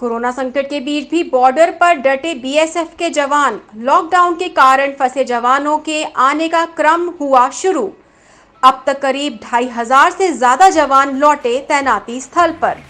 Corona संकट के बीच भी बॉर्डर पर डटे बीएसएफ के जवान। लॉकडाउन के कारण फंसे जवानों के आने का क्रम हुआ शुरू। अब तक करीब 2,500 से ज्यादा जवान लौटे तैनाती स्थल पर।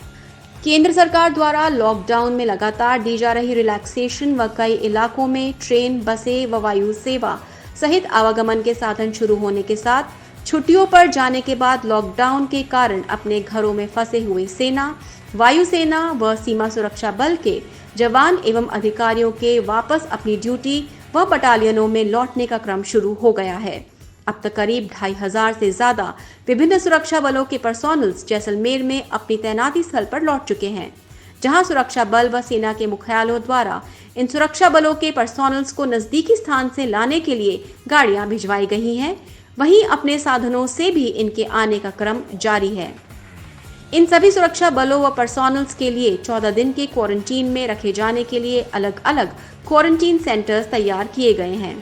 केंद्र सरकार द्वारा लॉकडाउन में लगातार दी जा रही रिलैक्सेशन व कई इलाकों में ट्रेन, बसें व वायु सेवा सहित आवागमन के साधन शुरू होने के साथ छुट्टियों पर जाने के बाद लॉकडाउन के कारण अपने घरों में फंसे हुए सेना, वायुसेना व सीमा सुरक्षा बल के जवान एवं अधिकारियों के वापस अपनी ड्यूटी व बटालियनों में लौटने का क्रम शुरू हो गया है। अब तक करीब 2,500 से ज्यादा विभिन्न सुरक्षा बलों के पर्सोनल्स जैसलमेर में अपनी तैनाती स्थल पर लौट चुके हैं, जहां सुरक्षा बल व सेना के मुख्यालयों द्वारा इन सुरक्षा बलों के पर्सोनल्स को नजदीकी स्थान से लाने के लिए गाड़ियां भिजवाई गई हैं। वहीं अपने साधनों से भी इनके आने का क्रम जारी है। इन सभी सुरक्षा बलों व पर्सोनल्स के लिए 14 दिन के क्वारंटीन में रखे जाने के लिए अलग अलग क्वारंटीन सेंटर्स तैयार किए गए हैं।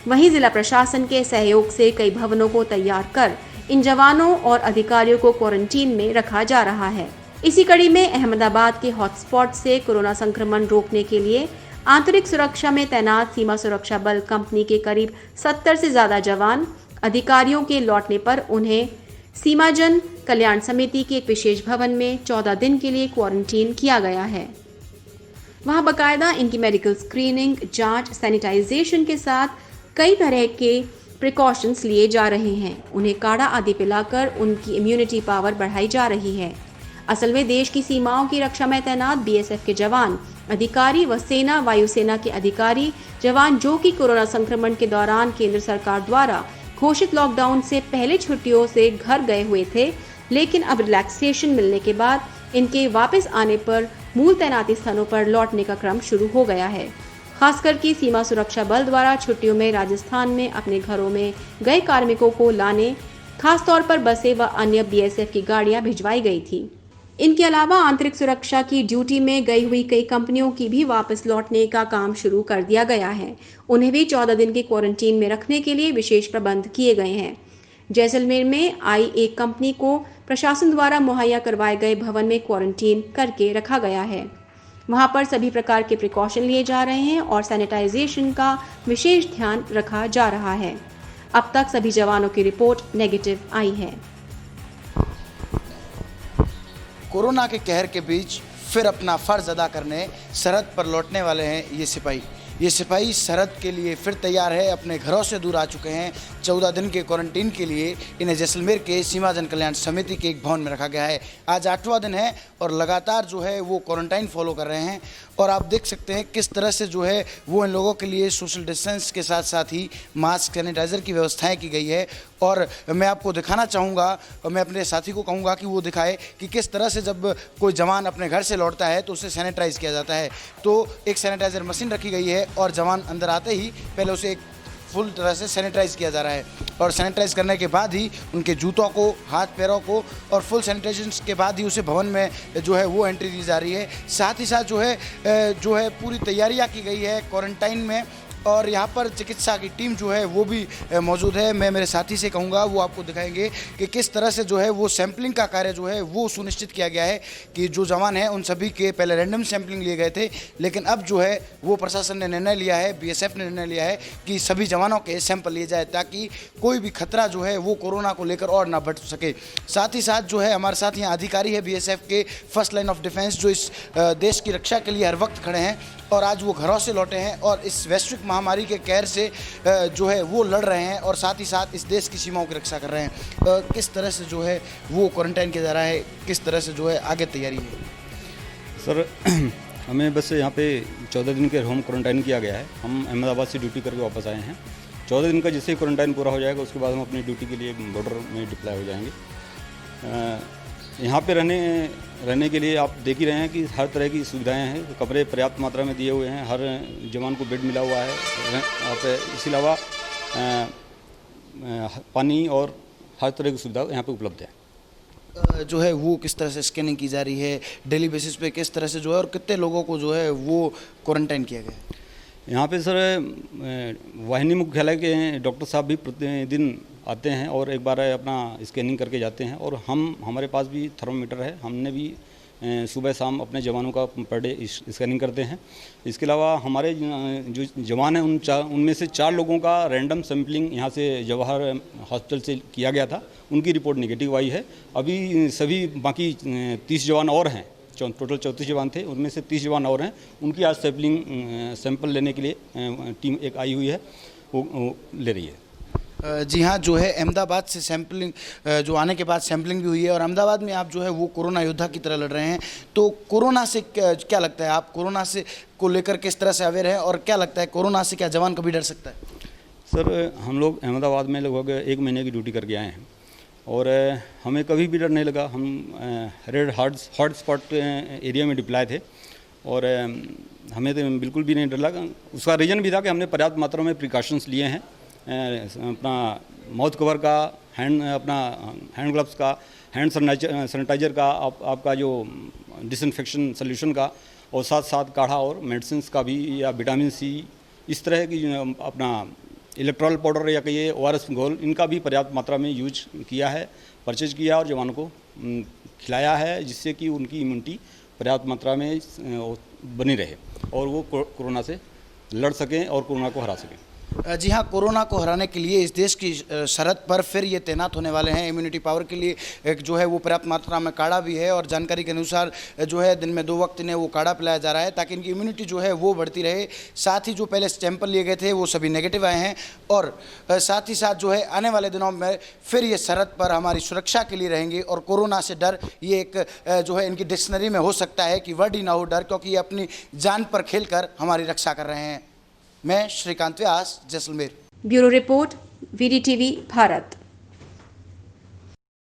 वहीं जिला प्रशासन के सहयोग से कई भवनों को तैयार कर इन जवानों और अधिकारियों को क्वारंटीन में रखा जा रहा है। इसी कड़ी में अहमदाबाद के हॉटस्पॉट से कोरोना संक्रमण रोकने के लिए आंतरिक सुरक्षा में तैनात सीमा सुरक्षा बल कंपनी के करीब 70 से ज्यादा जवान अधिकारियों के लौटने पर उन्हें सीमाजन कल्याण समिति के एक विशेष भवन में 14 दिन के लिए क्वारंटीन किया गया है। वहां बकायदा इनकी मेडिकल स्क्रीनिंग, जांच, सैनिटाइजेशन के साथ कई तरह के प्रिकॉशंस लिए जा रहे हैं। उन्हें काढ़ा आदि पिलाकर उनकी इम्यूनिटी पावर बढ़ाई जा रही है। असल में देश की सीमाओं की रक्षा में तैनात बीएसएफ के जवान, अधिकारी व सेना, वायुसेना के अधिकारी जवान जो कि कोरोना संक्रमण के दौरान केंद्र सरकार द्वारा घोषित लॉकडाउन से पहले छुट्टियों से घर गए हुए थे, लेकिन अब रिलैक्सेशन मिलने के बाद इनके वापस आने पर मूल तैनाती स्थानों पर लौटने का क्रम शुरू हो गया है। खासकर कि सीमा सुरक्षा बल द्वारा छुट्टियों में राजस्थान में अपने घरों में गए कार्मिकों को लाने खासतौर पर बसें व अन्य बीएसएफ की गाड़ियां भिजवाई गई थी। इनके अलावा आंतरिक सुरक्षा की ड्यूटी में गई हुई कई कंपनियों की भी वापस लौटने का काम शुरू कर दिया गया है। उन्हें भी 14 दिन के क्वारंटीन में रखने के लिए विशेष प्रबंध किए गए हैं। जैसलमेर में आई एक कंपनी को प्रशासन द्वारा मुहैया करवाए गए भवन में क्वारंटीन करके रखा गया है। वहां पर सभी प्रकार के प्रिकॉशन लिए जा रहे हैं और सैनिटाइजेशन का विशेष ध्यान रखा जा रहा है। अब तक सभी जवानों की रिपोर्ट नेगेटिव आई है। कोरोना के कहर के बीच फिर अपना फर्ज अदा करने सरहद पर लौटने वाले हैं ये सिपाही सरहद के लिए फिर तैयार है। अपने घरों से दूर आ चुके हैं। 14 दिन के क्वारंटीन के लिए इन्हें जैसलमेर के सीमा जन कल्याण समिति के एक भवन में रखा गया है। आज 8वां दिन है और लगातार जो है वो क्वारंटाइन फॉलो कर रहे हैं। और आप देख सकते हैं किस तरह से जो है वो इन लोगों के लिए सोशल डिस्टेंस के साथ साथ ही मास्क, सैनिटाइज़र की व्यवस्थाएं की गई है। और मैं आपको दिखाना चाहूँगा और मैं अपने साथी को कहूँगा कि वो दिखाए कि किस तरह से जब कोई जवान अपने घर से लौटता है तो उसे सैनिटाइज़ किया जाता है। तो एक सैनिटाइज़र मशीन रखी गई है और जवान अंदर आते ही पहले उसे एक फुल तरह से सैनिटाइज़ किया जा रहा है और सैनिटाइज़ करने के बाद ही उनके जूतों को, हाथ पैरों को और फुल सैनिटाइजेशन के बाद ही उसे भवन में जो है वो एंट्री दी जा रही है। साथ ही साथ जो है पूरी तैयारियां की गई है क्वारंटाइन में और यहाँ पर चिकित्सा की टीम जो है वो भी मौजूद है। मैं मेरे साथी से कहूँगा वो आपको दिखाएंगे कि किस तरह से जो है वो सैंपलिंग का कार्य जो है वो सुनिश्चित किया गया है कि जो जवान हैं उन सभी के पहले रैंडम सैंपलिंग लिए गए थे, लेकिन अब जो है वो प्रशासन ने निर्णय लिया है, बीएसएफ ने निर्णय लिया है कि सभी जवानों के सैंपल लिए जाए ताकि कोई भी खतरा जो है वो कोरोना को लेकर और ना बढ़ सके। साथ ही साथ जो है हमारे साथ यहाँ अधिकारी है बीएसएफ के फर्स्ट लाइन ऑफ डिफेंस जो इस देश की रक्षा के लिए हर वक्त खड़े हैं और आज वो घरों से लौटे हैं और इस वैश्विक महामारी के कहर से जो है वो लड़ रहे हैं और साथ ही साथ इस देश की सीमाओं की रक्षा कर रहे हैं। किस तरह से जो है वो क्वारंटाइन किया जा रहा है, किस तरह से जो है आगे तैयारी है? सर हमें बस यहाँ पे 14 दिन के होम क्वारंटाइन किया गया है। हम अहमदाबाद से ड्यूटी करके वापस आए हैं। 14 दिन का जैसे ही क्वारंटाइन पूरा हो जाएगा उसके बाद हम अपनी ड्यूटी के लिए बॉर्डर में डिप्लॉय हो जाएंगे। यहाँ पे रहने के लिए आप देख ही रहे हैं कि हर तरह की सुविधाएं हैं। कमरे पर्याप्त मात्रा में दिए हुए हैं, हर जवान को बेड मिला हुआ है। आप इसके अलावा पानी और हर तरह की सुविधा यहाँ पे उपलब्ध है। जो है वो किस तरह से स्कैनिंग की जा रही है डेली बेसिस पे, किस तरह से जो है और कितने लोगों को जो है वो क्वारंटाइन किया गया है? यहाँ पे सर वाहिनी मुख्यालय के डॉक्टर साहब भी प्रतिदिन आते हैं और एक बार अपना स्कैनिंग करके जाते हैं और हमारे पास भी थर्मामीटर है। हमने भी सुबह शाम अपने जवानों का पर डे स्कैनिंग करते हैं। इसके अलावा हमारे जो जवान हैं उनमें से 4 लोगों का रैंडम सैंपलिंग यहाँ से जवाहर हॉस्पिटल से किया गया था, उनकी रिपोर्ट नेगेटिव आई है। अभी सभी बाकी 30 जवान और हैं, टोटल 34 जवान थे, उनमें से 30 जवान और हैं, उनकी आज सैंपल लेने के लिए टीम एक आई हुई है, वो ले रही है। जी हाँ, जो है अहमदाबाद से सैंपलिंग जो आने के बाद सैंपलिंग भी हुई है और अहमदाबाद में आप जो है वो कोरोना योद्धा की तरह लड़ रहे हैं। तो कोरोना से क्या लगता है, आप कोरोना से को लेकर किस तरह से अवेयर हैं और क्या लगता है कोरोना से क्या जवान कभी डर सकता है? सर, हम लोग अहमदाबाद में लगभग 1 महीने की ड्यूटी करके आए हैं और हमें कभी भी डर नहीं लगा। हम रेड हॉट स्पॉट एरिया में डिप्लॉय थे और हमें तो बिल्कुल भी नहीं डर लगा। उसका रीज़न भी था कि हमने पर्याप्त मात्रा में प्रिकॉशंस लिए हैं, अपना माउथ कवर का, हैंड ग्लव्स का, हैंड सैनिटाइजर का, आपका जो डिसइंफेक्शन सोल्यूशन का, और साथ साथ काढ़ा और मेडिसिन्स का भी, या विटामिन सी, इस तरह की अपना इलेक्ट्रॉल पाउडर या कहिए ORS घोल, इनका भी पर्याप्त मात्रा में यूज किया है, परचेज किया और जवानों को खिलाया है, जिससे कि उनकी इम्यूनिटी पर्याप्त मात्रा में बनी रहे और वो कोरोना से लड़ सकें और कोरोना को हरा सकें। जी हाँ, कोरोना को हराने के लिए इस देश की सरहद पर फिर ये तैनात होने वाले हैं। इम्यूनिटी पावर के लिए एक जो है वो पर्याप्त मात्रा में काढ़ा भी है और जानकारी के अनुसार जो है दिन में 2 वक्त इन्हें वो काढ़ा पिलाया जा रहा है ताकि इनकी इम्यूनिटी जो है वो बढ़ती रहे। साथ ही जो पहले सैंपल लिए गए थे वो सभी नेगेटिव आए हैं और साथ ही साथ जो है आने वाले दिनों में फिर ये सरहद पर हमारी सुरक्षा के लिए रहेंगे और कोरोना से डर ये एक जो है इनकी डिक्शनरी में हो सकता है कि वर्ड ही ना हो डर, क्योंकि ये अपनी जान पर खेल कर हमारी रक्षा कर रहे हैं। मैं Shrikant Vyas, Jaisalmer. Bureau report, VDTV Bharat.